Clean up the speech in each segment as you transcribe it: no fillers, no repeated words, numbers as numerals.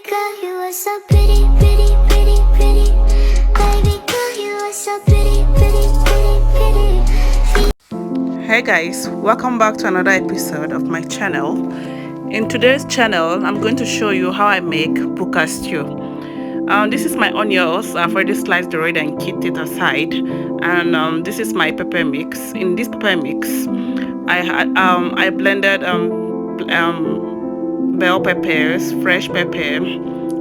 girl, you are so pretty, pretty, pretty, pretty. Baby girl, you are so pretty, pretty, pretty, pretty. Hey guys, welcome back to another episode of my channel. In today's channel, I'm going to show you how I make buka stew. This is my onions. I've already sliced the red and kept it aside. And this is my pepper mix. In this pepper mix, I blended bell peppers, fresh pepper,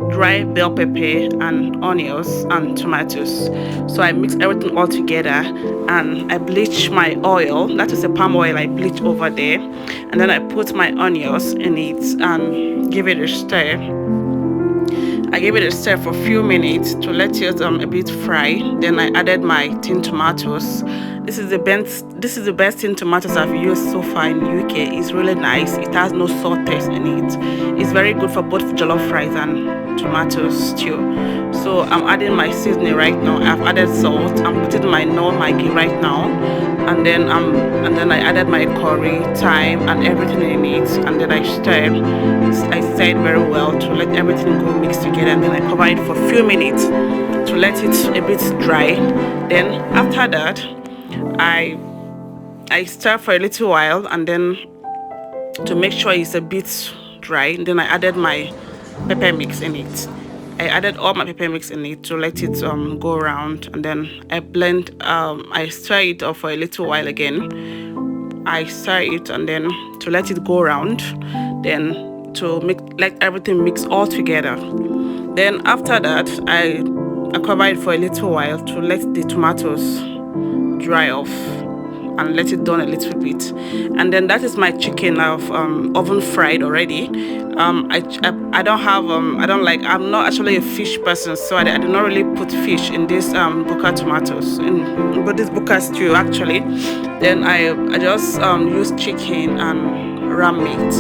dry bell pepper, and onions and tomatoes. So I mix everything all together and I bleach my oil. That is a palm oil I bleach over there, and then I put my onions in it and give it a stir. I gave it a stir for a few minutes to let it a bit fry. Then I added my tin tomatoes. This is the best tin tomatoes I've used so far in UK. It's really nice. It has no salt taste in it. It's very good for both jollof fries and tomato stew. So I'm adding my seasoning right now. I've added salt. I'm putting my Maggi right now, and then I added my curry, thyme, and everything in it, and then I stirred very well to let everything go mix together, and then I cover it for a few minutes to let it a bit dry. Then after that, I stir for a little while, and then to make sure it's a bit dry, and then I added my pepper mix in it. I added all my pepper mix in it to let it go around, and then I stir it up for a little while again. I stir it and then to let it go around, then to let everything mix all together. Then after that, I cover it for a little while to let the tomatoes dry off and let it done a little bit. And then that is my chicken. I've oven fried already. I'm not actually a fish person, so I do not really put fish in this buka tomatoes, but this buka stew actually. Then I just use chicken and ram meat.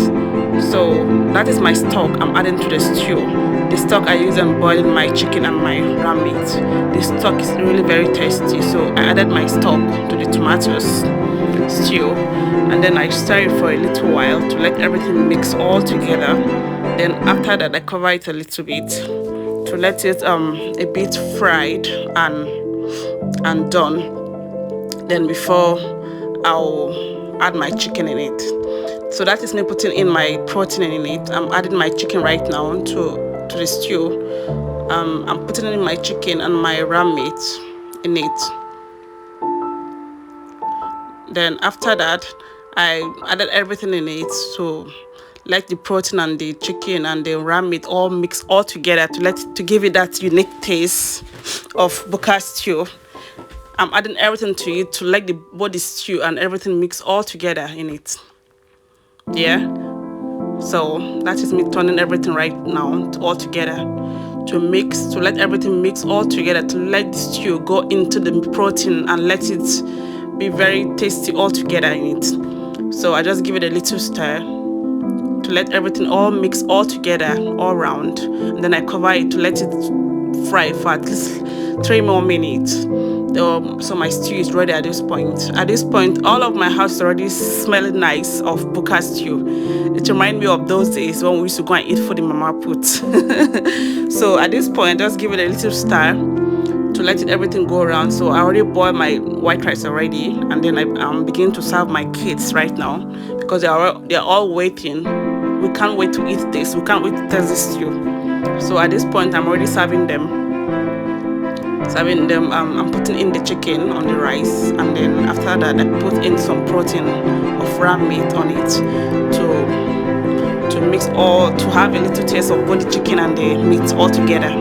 So that is my stock I'm adding to the stew. The stock I use in boiling my chicken and my ram meat. The stock is really very tasty, so I added my stock to the tomatoes stew, and then I stir it for a little while to let everything mix all together. Then after that, I cover it a little bit to let it a bit fried and done. Then before I'll add my chicken in it. So that is me putting in my protein in it. I'm adding my chicken right now to the stew. I'm putting in my chicken and my ram meat in it. Then after that, I added everything in it to let the protein and the chicken and the ram meat all mix all together to give it that unique taste of buka stew. I'm adding everything to it to let the body stew and everything mix all together in it. Yeah. So that is me turning everything right now all together to let everything mix all together, to let the stew go into the protein and let it be very tasty all together in it. So I just give it a little stir to let everything all mix all together all round, and then I cover it to let it fry for at least 3 more minutes. So my stew is ready at this point. At this point, all of my house is already smelling nice of buka stew. It reminds me of those days when we used to go and eat food in mama put. So at this point, just give it a little stir to let everything go around. So I already boiled my white rice already, and then I'm beginning to serve my kids right now because they're all waiting. We can't wait to eat this. We can't wait to taste this stew. So at this point, I'm already serving them. I'm putting in the chicken on the rice, and then after that I put in some protein of ram meat on it to mix all, to have a little taste of both the chicken and the meat all together.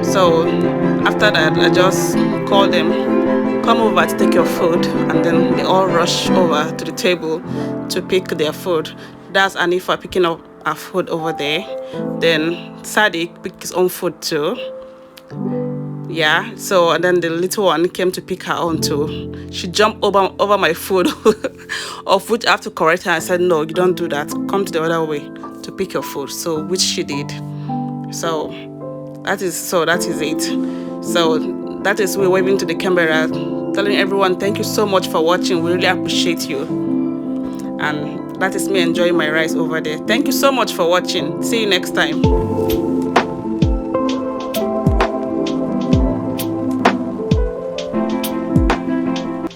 So after that, I just call them, come over to take your food, and then they all rush over to the table to pick their food. That's Anifa picking up her food over there. Then Sadiq picked his own food too. Yeah, so and then the little one came to pick her own too. She jumped over my food, of which I have to correct her. I said, no, you don't do that. Come to the other way to pick your food. So which she did. So that is it. So that is we're waving to the camera, telling everyone thank you so much for watching. We really appreciate you. And that is me enjoying my rice over there. Thank you so much for watching. See you next time.